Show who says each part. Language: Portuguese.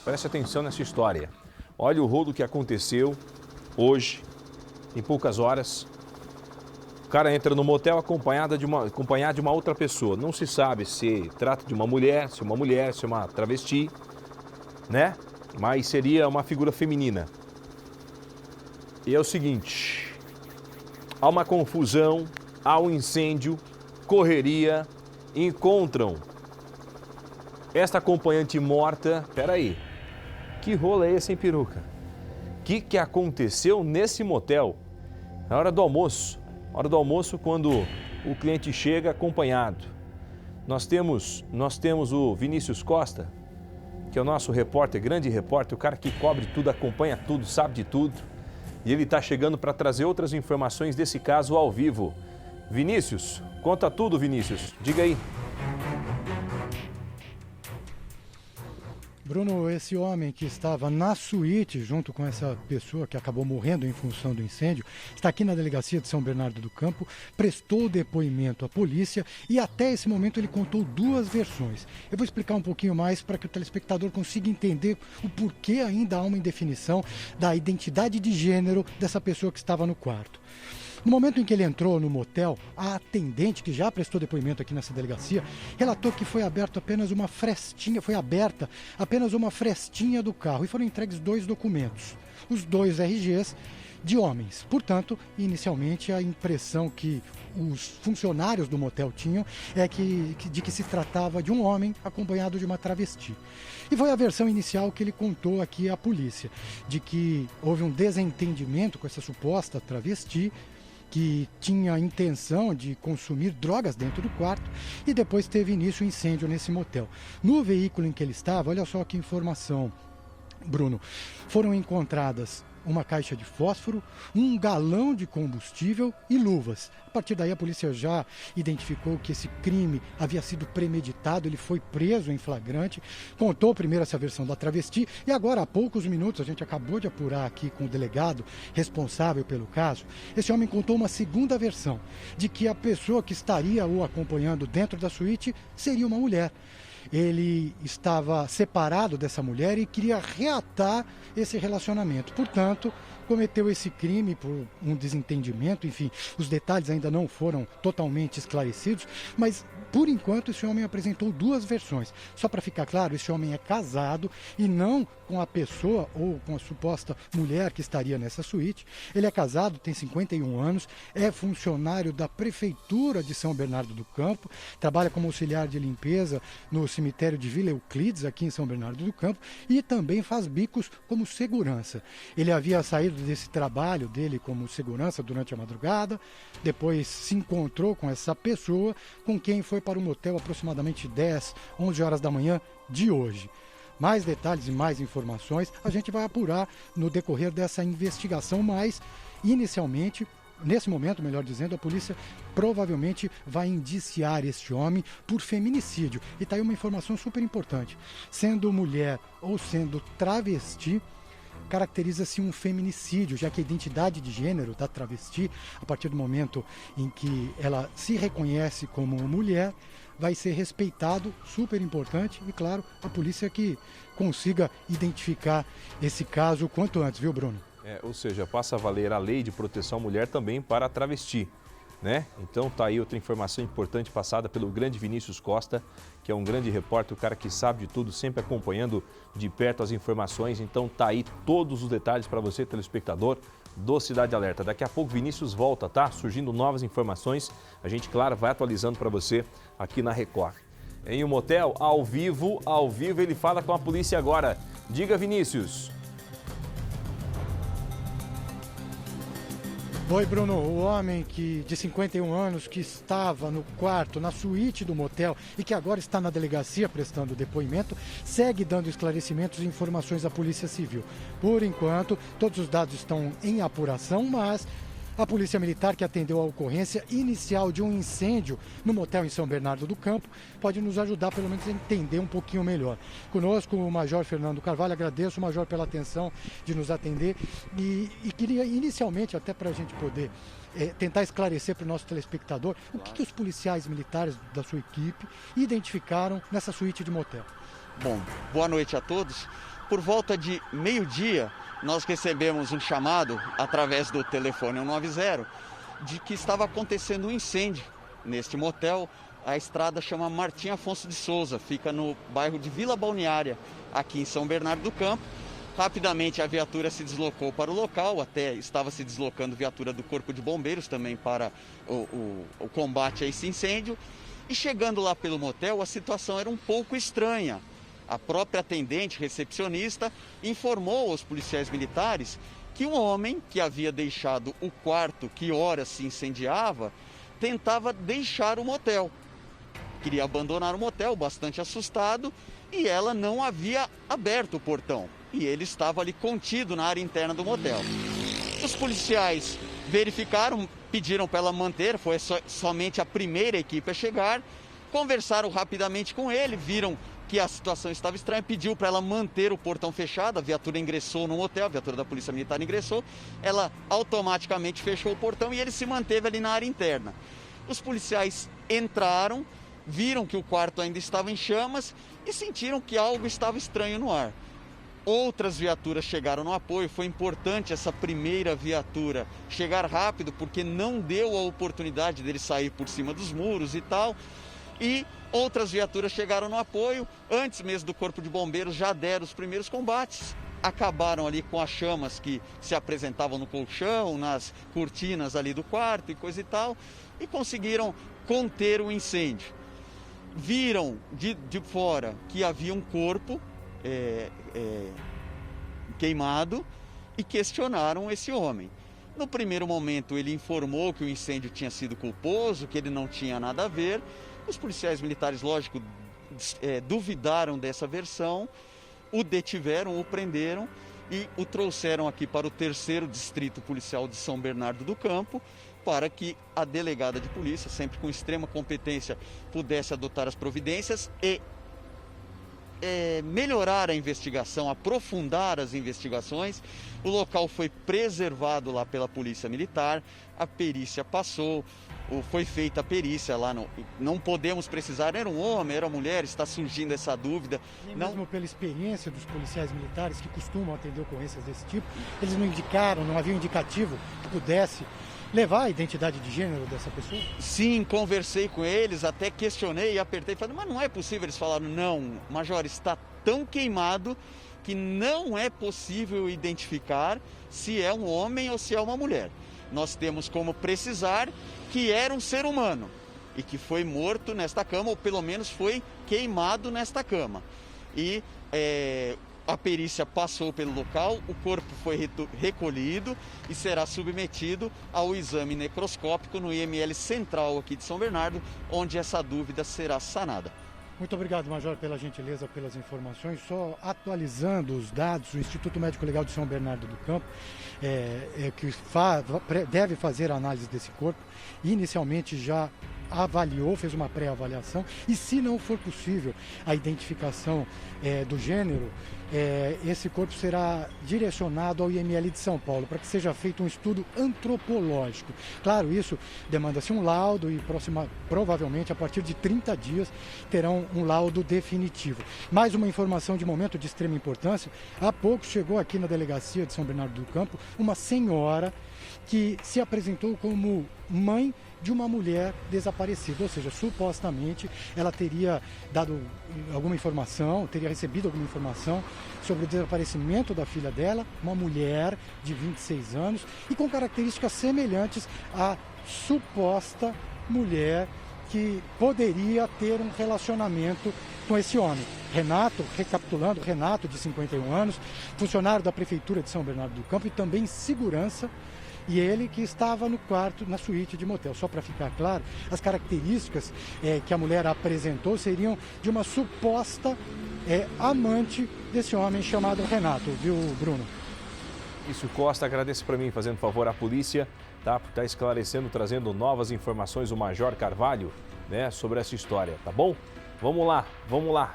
Speaker 1: Preste atenção nessa história. Olha o rolo que aconteceu hoje, em poucas horas. O cara entra no motel acompanhado de uma outra pessoa. Não se sabe se trata de uma mulher, se é uma travesti, né? Mas seria uma figura feminina. E é o seguinte, há uma confusão, há um incêndio, correria, encontram esta acompanhante morta. Peraí, que rolo é esse, hein, peruca? O que aconteceu nesse motel? Na hora do almoço. Quando o cliente chega acompanhado. Nós temos o Vinícius Costa, que é o nosso repórter, grande repórter, o cara que cobre tudo, acompanha tudo, sabe de tudo. E ele está chegando para trazer outras informações desse caso ao vivo. Vinícius, conta tudo, Vinícius. Diga aí.
Speaker 2: Bruno, esse homem que estava na suíte junto com essa pessoa que acabou morrendo em função do incêndio, está aqui na delegacia de São Bernardo do Campo, prestou depoimento à polícia e até esse momento ele contou duas versões. Eu vou explicar um pouquinho mais para que o telespectador consiga entender o porquê ainda há uma indefinição da identidade de gênero dessa pessoa que estava no quarto. No momento em que ele entrou no motel, a atendente, que já prestou depoimento aqui nessa delegacia, relatou que foi aberta apenas uma frestinha do carro e foram entregues dois documentos, os dois RGs de homens. Portanto, inicialmente a impressão que os funcionários do motel tinham é de que se tratava de um homem acompanhado de uma travesti. E foi a versão inicial que ele contou aqui à polícia, de que houve um desentendimento com essa suposta travesti, que tinha a intenção de consumir drogas dentro do quarto e depois teve início o incêndio nesse motel. No veículo em que ele estava, olha só que informação, Bruno, foram encontradas uma caixa de fósforo, um galão de combustível e luvas. A partir daí a polícia já identificou que esse crime havia sido premeditado, ele foi preso em flagrante, contou primeiro essa versão da travesti e agora há poucos minutos, a gente acabou de apurar aqui com o delegado responsável pelo caso, esse homem contou uma segunda versão, de que a pessoa que estaria o acompanhando dentro da suíte seria uma mulher. Ele estava separado dessa mulher e queria reatar esse relacionamento. Portanto, cometeu esse crime por um desentendimento, enfim, os detalhes ainda não foram totalmente esclarecidos, mas por enquanto esse homem apresentou duas versões. Só para ficar claro, esse homem é casado e não com a pessoa ou com a suposta mulher que estaria nessa suíte. Ele é casado, tem 51 anos, é funcionário da Prefeitura de São Bernardo do Campo, trabalha como auxiliar de limpeza no cemitério de Vila Euclides, aqui em São Bernardo do Campo, e também faz bicos como segurança. Ele havia saído desse trabalho dele como segurança durante a madrugada, depois se encontrou com essa pessoa, com quem foi para o motel aproximadamente 10, 11 horas da manhã de hoje. Mais detalhes e mais informações a gente vai apurar no decorrer dessa investigação, mas inicialmente, nesse momento, melhor dizendo, a polícia provavelmente vai indiciar este homem por feminicídio. E está aí uma informação super importante. Sendo mulher ou sendo travesti, caracteriza-se um feminicídio, já que a identidade de gênero da travesti, a partir do momento em que ela se reconhece como mulher, vai ser respeitado, super importante, e claro, a polícia que consiga identificar esse caso o quanto antes, viu, Bruno?
Speaker 1: Ou seja, passa a valer a lei de proteção à mulher também para a travesti, né? Então tá aí outra informação importante passada pelo grande Vinícius Costa, que é um grande repórter, o cara que sabe de tudo, sempre acompanhando de perto as informações. Então tá aí todos os detalhes para você, telespectador do Cidade Alerta. Daqui a pouco Vinícius volta, tá? Surgindo novas informações. A gente, claro, vai atualizando para você aqui na Record. Em um motel, ao vivo, ele fala com a polícia agora. Diga, Vinícius.
Speaker 2: Oi, Bruno. O homem de 51 anos que estava no quarto, na suíte do motel e que agora está na delegacia prestando depoimento, segue dando esclarecimentos e informações à Polícia Civil. Por enquanto, todos os dados estão em apuração, mas a Polícia Militar, que atendeu a ocorrência inicial de um incêndio no motel em São Bernardo do Campo, pode nos ajudar pelo menos a entender um pouquinho melhor. Conosco o Major Fernando Carvalho, agradeço, Major, pela atenção de nos atender e queria inicialmente, até para a gente poder tentar esclarecer para o nosso telespectador, o que os policiais militares da sua equipe identificaram nessa suíte de motel.
Speaker 3: Bom, boa noite a todos. Por volta de meio-dia, nós recebemos um chamado através do telefone 190 de que estava acontecendo um incêndio neste motel. A estrada chama Martim Afonso de Souza, fica no bairro de Vila Balneária, aqui em São Bernardo do Campo. Rapidamente a viatura se deslocou para o local, até estava se deslocando viatura do Corpo de Bombeiros também para o combate a esse incêndio. E chegando lá pelo motel, a situação era um pouco estranha. A própria atendente recepcionista informou aos policiais militares que um homem que havia deixado o quarto que ora se incendiava tentava deixar o motel. Queria abandonar o motel, bastante assustado, e ela não havia aberto o portão. E ele estava ali contido na área interna do motel. Os policiais verificaram, pediram para ela manter, foi somente a primeira equipe a chegar, conversaram rapidamente com ele, viram que a situação estava estranha, pediu para ela manter o portão fechado, a viatura ingressou no motel, a viatura da Polícia Militar ingressou, ela automaticamente fechou o portão e ele se manteve ali na área interna. Os policiais entraram, viram que o quarto ainda estava em chamas e sentiram que algo estava estranho no ar. Outras viaturas chegaram no apoio, foi importante essa primeira viatura chegar rápido, porque não deu a oportunidade dele sair por cima dos muros e tal. E outras viaturas chegaram no apoio, antes mesmo do Corpo de Bombeiros já deram os primeiros combates, acabaram ali com as chamas que se apresentavam no colchão, nas cortinas ali do quarto e coisa e tal, e conseguiram conter o incêndio. Viram de fora que havia um corpo queimado e questionaram esse homem. No primeiro momento ele informou que o incêndio tinha sido culposo, que ele não tinha nada a ver. Os policiais militares, lógico, duvidaram dessa versão, o detiveram, o prenderam e o trouxeram aqui para o 3º Distrito Policial de São Bernardo do Campo, para que a delegada de polícia, sempre com extrema competência, pudesse adotar as providências e melhorar a investigação, aprofundar as investigações. O local foi preservado lá pela Polícia Militar, a perícia passou, foi feita a perícia lá, não podemos precisar, era um homem, era uma mulher, está surgindo essa dúvida.
Speaker 2: Nem mesmo pela experiência dos policiais militares que costumam atender ocorrências desse tipo, eles não indicaram, não havia um indicativo que pudesse levar a identidade de gênero dessa pessoa?
Speaker 3: Sim, conversei com eles, até questionei e apertei, falei, mas não é possível. Eles falaram, não, Major, está tão queimado que não é possível identificar se é um homem ou se é uma mulher. Nós temos como precisar que era um ser humano e que foi morto nesta cama, ou pelo menos foi queimado nesta cama. E a perícia passou pelo local, o corpo foi recolhido e será submetido ao exame necroscópico no IML Central aqui de São Bernardo, onde essa dúvida será sanada.
Speaker 2: Muito obrigado, Major, pela gentileza, pelas informações. Só atualizando os dados, o Instituto Médico Legal de São Bernardo do Campo, que deve fazer a análise desse corpo, inicialmente já avaliou, fez uma pré-avaliação, e se não for possível a identificação do gênero, esse corpo será direcionado ao IML de São Paulo, para que seja feito um estudo antropológico. Claro, isso demanda-se um laudo e provavelmente a partir de 30 dias terão um laudo definitivo. Mais uma informação de momento de extrema importância: há pouco chegou aqui na delegacia de São Bernardo do Campo uma senhora que se apresentou como mãe de uma mulher desaparecida, ou seja, supostamente ela teria dado alguma informação, teria recebido alguma informação sobre o desaparecimento da filha dela, uma mulher de 26 anos e com características semelhantes à suposta mulher que poderia ter um relacionamento com esse homem. Renato, recapitulando, Renato, de 51 anos, funcionário da Prefeitura de São Bernardo do Campo e também segurança. E ele que estava no quarto, na suíte de motel. Só para ficar claro, as características que a mulher apresentou seriam de uma suposta amante desse homem chamado Renato, viu, Bruno?
Speaker 1: Isso, Costa, agradece para mim, fazendo favor à polícia, tá? Por estar esclarecendo, trazendo novas informações, o Major Carvalho, né, sobre essa história, tá bom? Vamos lá, vamos lá.